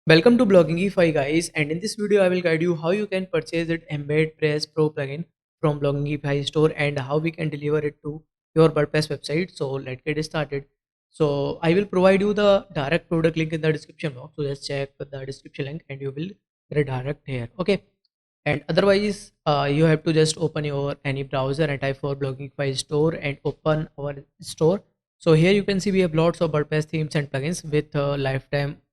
Welcome to Bloggingify guys, and in this video I will guide you how you can purchase it EmbedPress Pro plugin from Bloggingify store and how we can deliver it to your WordPress website. So let's get started. So I will provide you the direct product link in the description box. So just check the description link and you will redirect here. Okay. And otherwise you have to just open your any browser and type for Bloggingify store and open our store. So here you can see we have lots of WordPress themes and plugins with lifetime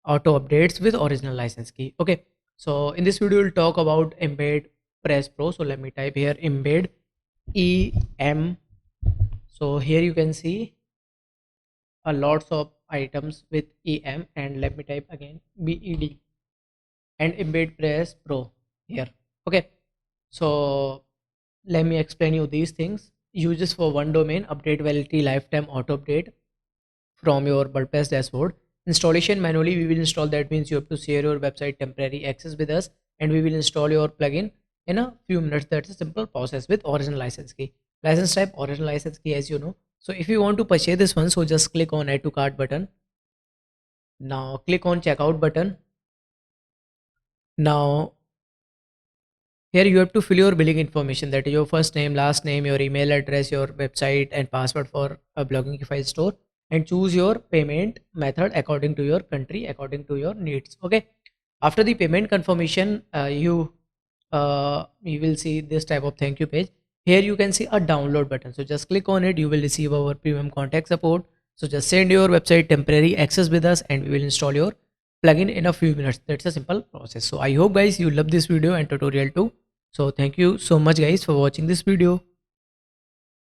auto updates with original license key. Okay, so in this video we'll talk about embed press pro. So let me type here embed em. So here you can see a lots of items with em, and let me type again bed and embed press pro here. Okay, so let me explain you these things. Uses for one domain, update validity, lifetime auto update from your WordPress dashboard. Installation manually, we will install. That means you have to share your website temporary access with us, and we will install your plugin in a few minutes. That's a simple process with original license key. License type original license key, as you know. So if you want to purchase this one, so just click on add to cart button. Now click on checkout button. Now here you have to fill your billing information, that is your first name, last name, your email address, your website and password for a Bloggingify store, and choose your payment method according to your country, according to your needs. Okay, after the payment confirmation you will see this type of thank you page. Here you can see a download button, so just click on it. You will receive our premium contact support. So just send your website temporary access with us and we will install your plugin in a few minutes. That's a simple process. So I hope guys you love this video and tutorial too. So thank you so much guys for watching this video.